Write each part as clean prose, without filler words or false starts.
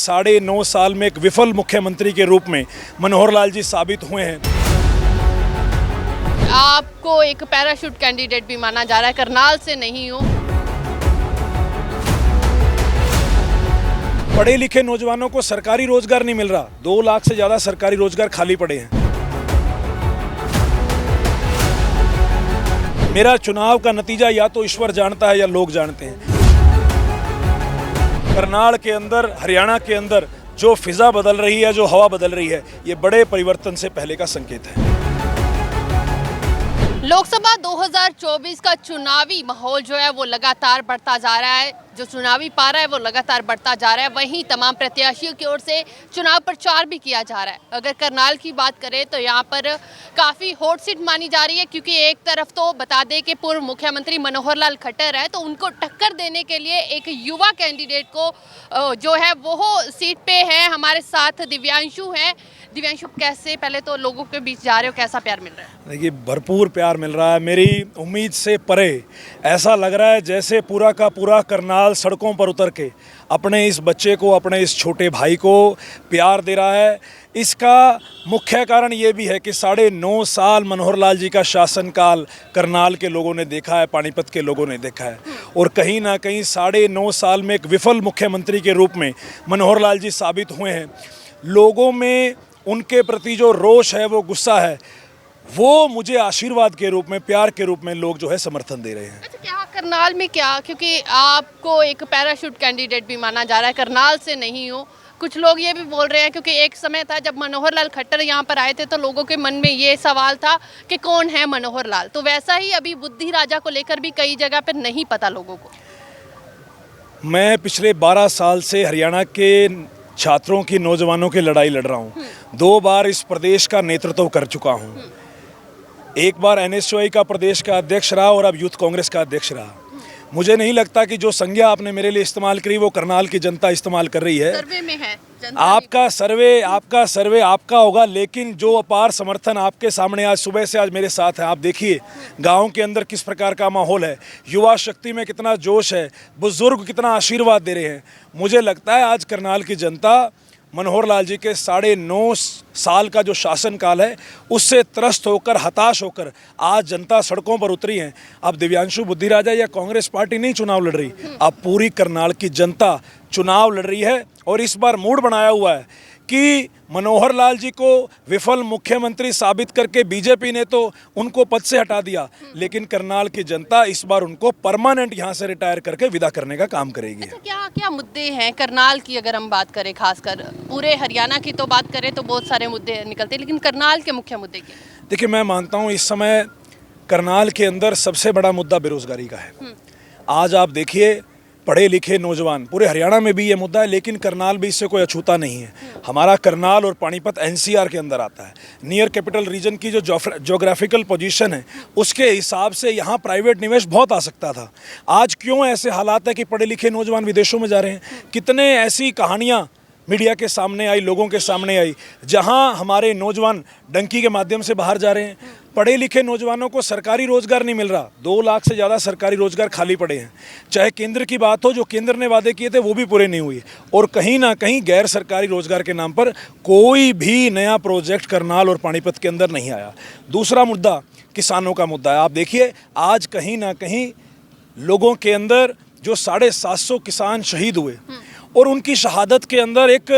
9.5 साल में एक विफल मुख्यमंत्री के रूप में मनोहर लाल जी साबित हुए हैं। आपको एक पैराशूट कैंडिडेट भी माना जा रहा है, करनाल से नहीं हो। पढ़े लिखे नौजवानों को सरकारी रोजगार नहीं मिल रहा, 2 लाख से ज़्यादा सरकारी रोजगार खाली पड़े हैं। मेरा चुनाव का नतीजा या तो ईश्वर जानता है या लोग जानते हैं। करनाल के अंदर, हरियाणा के अंदर जो फिजा बदल रही है, जो हवा बदल रही है, ये बड़े परिवर्तन से पहले का संकेत है। लोकसभा 2024 का चुनावी माहौल जो है वो लगातार बढ़ता जा रहा है, जो चुनावी पारा है वो लगातार बढ़ता जा रहा है। वहीं तमाम प्रत्याशियों की ओर से चुनाव प्रचार भी किया जा रहा है। अगर करनाल की बात करें तो यहाँ पर काफ़ी हॉट सीट मानी जा रही है, क्योंकि एक तरफ तो बता दें कि पूर्व मुख्यमंत्री मनोहर लाल खट्टर है, तो उनको टक्कर देने के लिए एक युवा कैंडिडेट को जो है वो सीट पे है। हमारे साथ दिव्यांशु हैं। दिव्यांशु, कैसे, पहले तो लोगों के बीच जा रहे हो, कैसा प्यार मिल रहा है? देखिए, भरपूर प्यार मिल रहा है, मेरी उम्मीद से परे। ऐसा लग रहा है जैसे पूरा का पूरा करनाल सड़कों पर उतर के अपने इस बच्चे को, अपने इस छोटे भाई को प्यार दे रहा है। इसका मुख्य कारण ये भी है कि 9.5 साल मनोहर लाल जी का शासनकाल करनाल के लोगों ने देखा है, पानीपत के लोगों ने देखा है, और कहीं ना कहीं 9.5 साल में एक विफल मुख्यमंत्री के रूप में मनोहर लाल जी साबित हुए हैं। लोगों में उनके प्रति जो रोष है, वो गुस्सा है, वो मुझे आशीर्वाद के रूप में, प्यार के रूप में लोग जो है समर्थन दे रहे हैं। अच्छा, क्या करनाल में, क्या, क्योंकि आपको एक पैराशूट कैंडिडेट भी माना जा रहा है, करनाल से नहीं हो। कुछ लोग ये भी बोल रहे हैं, क्योंकि एक समय था जब मनोहर लाल खट्टर यहाँ पर आए थे तो लोगों के मन में ये सवाल था कि कौन है मनोहर लाल। तो वैसा ही अभी बुद्धि राजा को लेकर भी कई जगह पर नहीं पता लोगों को। एक पिछले 12 साल से हरियाणा के छात्रों की, नौजवानों की लड़ाई लड़ रहा हूँ। 2 बार इस प्रदेश का नेतृत्व कर चुका हूँ। एक बार NSUI का प्रदेश का अध्यक्ष रहा और अब यूथ कांग्रेस का अध्यक्ष रहा। मुझे नहीं लगता कि जो संज्ञा आपने मेरे लिए इस्तेमाल करी वो करनाल की जनता इस्तेमाल कर रही है। सर्वे में है, आपका सर्वे आपका होगा, लेकिन जो अपार समर्थन आपके सामने आज सुबह से आज मेरे साथ है, आप देखिए गांव के अंदर किस प्रकार का माहौल है, युवा शक्ति में कितना जोश है, बुजुर्ग कितना आशीर्वाद दे रहे हैं। मुझे लगता है आज करनाल की जनता मनोहर लाल जी के 9.5 साल का जो शासनकाल है उससे त्रस्त होकर, हताश होकर आज जनता सड़कों पर उतरी है। अब दिव्यांशु, बुद्धि राजा या कांग्रेस पार्टी नहीं चुनाव लड़ रही, अब पूरी करनाल की जनता चुनाव लड़ रही है। और इस बार मूड बनाया हुआ है कि मनोहर लाल जी को विफल मुख्यमंत्री साबित करके बीजेपी ने तो उनको पद से हटा दिया, लेकिन करनाल की जनता इस बार उनको परमानेंट यहाँ से रिटायर करके विदा करने का काम करेगी। अच्छा, क्या क्या मुद्दे हैं करनाल की? अगर हम बात करें, खासकर पूरे हरियाणा की तो बात करें तो बहुत सारे मुद्दे निकलते हैं, लेकिन करनाल के मुख्य मुद्दे क्या? देखिए, मैं मानता हूँ इस समय करनाल के अंदर सबसे बड़ा मुद्दा बेरोजगारी का है। आज आप देखिए, पढ़े लिखे नौजवान, पूरे हरियाणा में भी ये मुद्दा है, लेकिन करनाल भी इससे कोई अछूता नहीं है। हमारा करनाल और पानीपत NCR के अंदर आता है। नियर कैपिटल रीजन की जो ज्योग्राफिकल पोजीशन है उसके हिसाब से यहाँ प्राइवेट निवेश बहुत आ सकता था। आज क्यों ऐसे हालात है कि पढ़े लिखे नौजवान विदेशों में जा रहे हैं? कितने ऐसी कहानियाँ मीडिया के सामने आई, लोगों के सामने आई, जहां हमारे नौजवान डंकी के माध्यम से बाहर जा रहे हैं। पढ़े लिखे नौजवानों को सरकारी रोजगार नहीं मिल रहा, 2 लाख से ज़्यादा सरकारी रोजगार खाली पड़े हैं। चाहे केंद्र की बात हो, जो केंद्र ने वादे किए थे वो भी पूरे नहीं हुए, और कहीं ना कहीं गैर सरकारी रोजगार के नाम पर कोई भी नया प्रोजेक्ट करनाल और पानीपत के अंदर नहीं आया। दूसरा मुद्दा किसानों का मुद्दा है। आप देखिए, आज कहीं ना कहीं लोगों के अंदर जो 750 किसान शहीद हुए, और उनकी शहादत के अंदर एक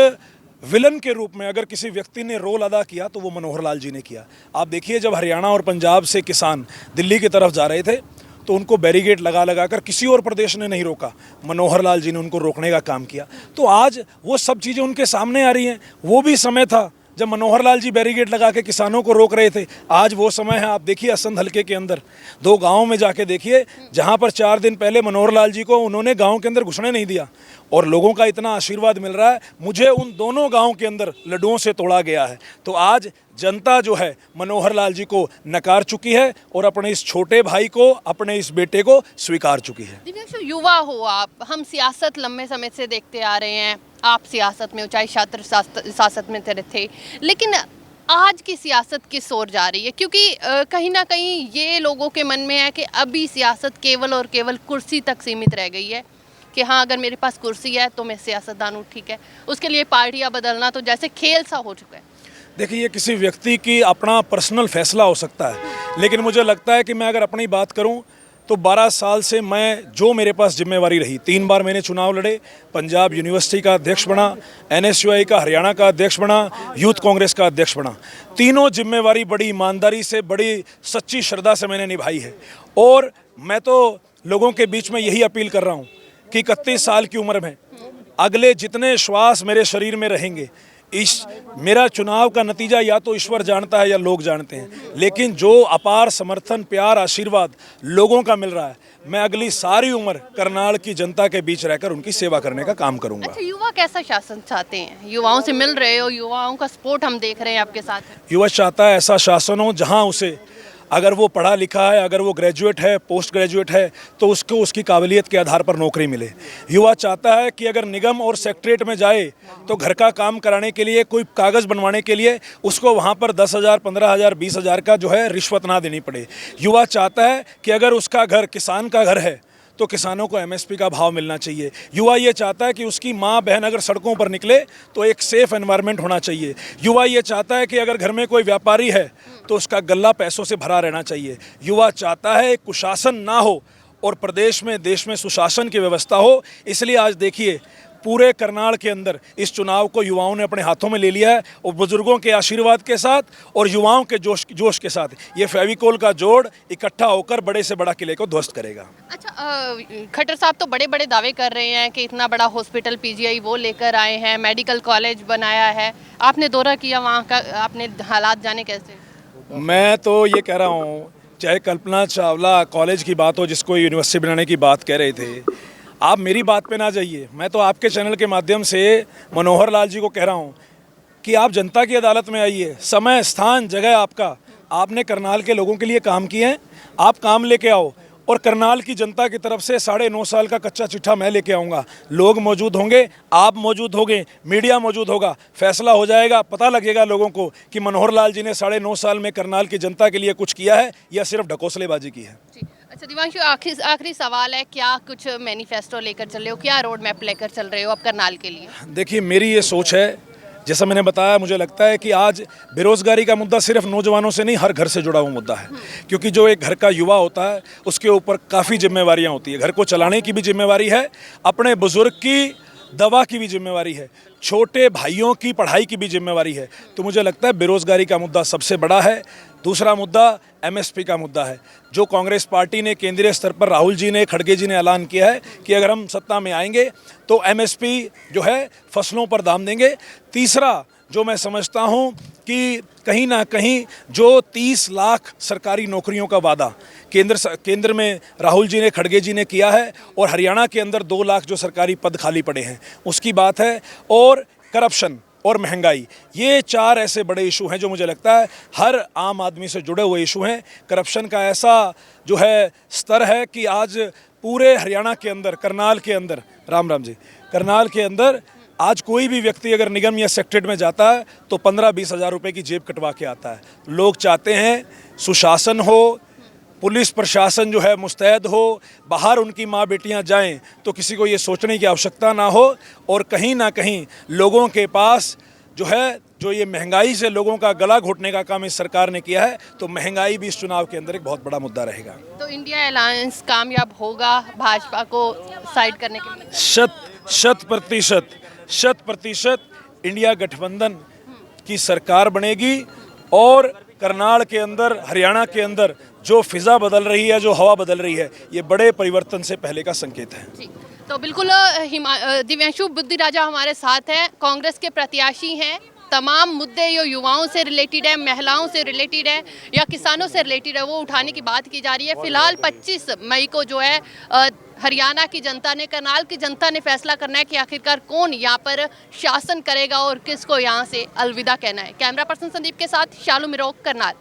विलन के रूप में अगर किसी व्यक्ति ने रोल अदा किया तो वो मनोहर लाल जी ने किया। आप देखिए, जब हरियाणा और पंजाब से किसान दिल्ली की तरफ जा रहे थे तो उनको बैरिकेड लगा कर किसी और प्रदेश ने नहीं रोका, मनोहर लाल जी ने उनको रोकने का काम किया। तो आज वो सब चीज़ें उनके सामने आ रही हैं। वो भी समय था जब मनोहर लाल जी बैरिकेड लगा के किसानों को रोक रहे थे, आज वो समय है। आप देखिए, असंध हलके के अंदर 2 गाँव में जाके देखिए, जहाँ पर 4 दिन पहले मनोहर लाल जी को उन्होंने गाँव के अंदर घुसने नहीं दिया, और लोगों का इतना आशीर्वाद मिल रहा है। मुझे उन दोनों गाँव के अंदर लड्डुओं से तोड़ा गया है। तो आज जनता जो है मनोहर लाल जी को नकार चुकी है और अपने इस छोटे भाई को, अपने इस बेटे को स्वीकार चुकी है। दिव्यांशु, युवा हो आप, हम सियासत लंबे समय से देखते आ रहे हैं। आप सियासत में, चाहे छात्र सियासत में थे, लेकिन आज की सियासत किस ओर जा रही है? क्योंकि कहीं ना कहीं ये लोगों के मन में है कि अभी सियासत केवल और केवल कुर्सी तक सीमित रह गई है, कि हाँ अगर मेरे पास कुर्सी है तो मैं सियासतदान हूँ, ठीक है, उसके लिए पार्टियाँ बदलना तो जैसे खेल सा हो चुका है। देखिए, ये किसी व्यक्ति की अपना पर्सनल फैसला हो सकता है, लेकिन मुझे लगता है कि मैं अगर अपनी बात करूं तो 12 साल से मैं जो मेरे पास जिम्मेवारी रही, 3 बार मैंने चुनाव लड़े, पंजाब यूनिवर्सिटी का अध्यक्ष बना, NSUI का हरियाणा का अध्यक्ष बना, यूथ कांग्रेस का अध्यक्ष बना। तीनों जिम्मेवारी बड़ी ईमानदारी से, बड़ी सच्ची श्रद्धा से मैंने निभाई है। और मैं तो लोगों के बीच में यही अपील कर रहा हूँ कि 31 साल की उम्र में अगले जितने श्वास मेरे शरीर में रहेंगे, इस मेरा चुनाव का नतीजा या तो ईश्वर जानता है या लोग जानते हैं, लेकिन जो अपार समर्थन, प्यार, आशीर्वाद लोगों का मिल रहा है, मैं अगली सारी उम्र करनाल की जनता के बीच रहकर उनकी सेवा करने का काम करूंगा। अच्छा, युवा कैसा शासन चाहते हैं? युवाओं से मिल रहे हो, युवाओं का सपोर्ट हम देख रहे हैं आपके साथ। युवा चाहता है ऐसा शासन हो जहां उसे, अगर वो पढ़ा लिखा है, अगर वो ग्रेजुएट है, पोस्ट ग्रेजुएट है, तो उसको उसकी काबिलियत के आधार पर नौकरी मिले। युवा चाहता है कि अगर निगम और सेक्रेटरीट में जाए तो घर का काम कराने के लिए, कोई कागज़ बनवाने के लिए उसको वहाँ पर 10,000, 15,000, 20,000 का जो है रिश्वत ना देनी पड़े। युवा चाहता है कि अगर उसका घर किसान का घर है तो किसानों को MSP का भाव मिलना चाहिए। युवा ये चाहता है कि उसकी माँ बहन अगर सड़कों पर निकले तो एक सेफ एनवायरनमेंट होना चाहिए। युवा ये चाहता है कि अगर घर में कोई व्यापारी है तो उसका गल्ला पैसों से भरा रहना चाहिए। युवा चाहता है कुशासन ना हो और प्रदेश में, देश में सुशासन की व्यवस्था हो। इसलिए आज देखिए, पूरे करनाल के अंदर इस चुनाव को युवाओं ने अपने हाथों में ले लिया है, और बुजुर्गों के आशीर्वाद के साथ और युवाओं के जोश के साथ ये फेविकोल का जोड़ इकट्ठा होकर बड़े से बड़ा किले को ध्वस्त करेगा। अच्छा, खट्टर साहब तो बड़े बड़े दावे कर रहे हैं कि इतना बड़ा हॉस्पिटल PGI वो लेकर आए हैं, मेडिकल कॉलेज बनाया है। आपने दौरा किया वहाँ का, आपने हालात जाने कैसे? मैं तो ये कह रहा हूँ, चाहे कल्पना चावला कॉलेज की बात हो, जिसको यूनिवर्सिटी बनाने की बात कह रहे थे, आप मेरी बात पे ना जाइए। मैं तो आपके चैनल के माध्यम से मनोहर लाल जी को कह रहा हूँ कि आप जनता की अदालत में आइए। समय, स्थान, जगह आपका, आपने करनाल के लोगों के लिए काम किए हैं, आप काम लेके आओ। और करनाल की जनता की तरफ से 9.5 साल का कच्चा चिट्ठा मैं लेके आऊँगा। लोग मौजूद होंगे, आप मौजूद होंगे, मीडिया मौजूद होगा, फैसला हो जाएगा, पता लगेगा लोगों को कि मनोहर लाल जी ने 9.5 साल में करनाल की जनता के लिए कुछ किया है या सिर्फ ढकोसलेबाजी की है। अच्छा दिवांशु, आखिरी सवाल है, क्या कुछ मैनिफेस्टो लेकर चल रहे हो, क्या रोड मैप लेकर चल रहे हो अब करनाल के लिए? देखिए, मेरी ये सोच है, जैसा मैंने बताया, मुझे लगता है कि आज बेरोजगारी का मुद्दा सिर्फ नौजवानों से नहीं, हर घर से जुड़ा हुआ मुद्दा है। क्योंकि जो एक घर का युवा होता है उसके ऊपर काफ़ी जिम्मेवारियां होती है। घर को चलाने की भी जिम्मेवारी है, अपने बुजुर्ग की दवा की भी जिम्मेवारी है, छोटे भाइयों की पढ़ाई की भी जिम्मेवारी है। तो मुझे लगता है बेरोजगारी का मुद्दा सबसे बड़ा है। दूसरा मुद्दा MSP का मुद्दा है, जो कांग्रेस पार्टी ने केंद्रीय स्तर पर, राहुल जी ने, खड़गे जी ने ऐलान किया है कि अगर हम सत्ता में आएंगे तो MSP जो है फसलों पर दाम देंगे। तीसरा जो मैं समझता हूं कि कहीं ना कहीं जो 30 लाख सरकारी नौकरियों का वादा केंद्र में राहुल जी ने, खड़गे जी ने किया है, और हरियाणा के अंदर 2 लाख जो सरकारी पद खाली पड़े हैं उसकी बात है, और करप्शन और महंगाई, ये 4 ऐसे बड़े इशू हैं जो मुझे लगता है हर आम आदमी से जुड़े हुए इशू हैं। करप्शन का ऐसा जो है स्तर है कि आज पूरे हरियाणा के अंदर, करनाल के अंदर, राम जी, करनाल के अंदर आज कोई भी व्यक्ति अगर निगम या सेक्रेटरीट में जाता है तो 15-20 हज़ार रुपये की जेब कटवा के आता है। लोग चाहते हैं सुशासन हो, पुलिस प्रशासन जो है मुस्तैद हो, बाहर उनकी माँ बेटियां जाएं तो किसी को ये सोचने की आवश्यकता ना हो, और कहीं ना कहीं लोगों के पास जो है, जो ये महंगाई से लोगों का गला घोटने का काम इस सरकार ने किया है, तो महंगाई भी इस चुनाव के अंदर एक बहुत बड़ा मुद्दा रहेगा। तो इंडिया अलायंस कामयाब होगा भाजपा को साइड करने के लिए? 100% इंडिया गठबंधन की सरकार बनेगी, और करनाल के अंदर, हरियाणा के अंदर जो फिजा बदल रही है, जो हवा बदल रही है, ये बड़े परिवर्तन से पहले का संकेत है। जी, तो बिल्कुल दिव्यांशु बुद्धिराजा हमारे साथ हैं, कांग्रेस के प्रत्याशी हैं। तमाम मुद्दे जो युवाओं से रिलेटेड है, महिलाओं से रिलेटेड है या किसानों से रिलेटेड है, वो उठाने की बात की जा रही है। फिलहाल 25 मई को जो है हरियाणा की जनता ने, करनाल की जनता ने फैसला करना है कि आखिरकार कौन यहाँ पर शासन करेगा और किसको यहाँ से अलविदा कहना है। कैमरा पर्सन संदीप के साथ शालू मिरोक, करनाल।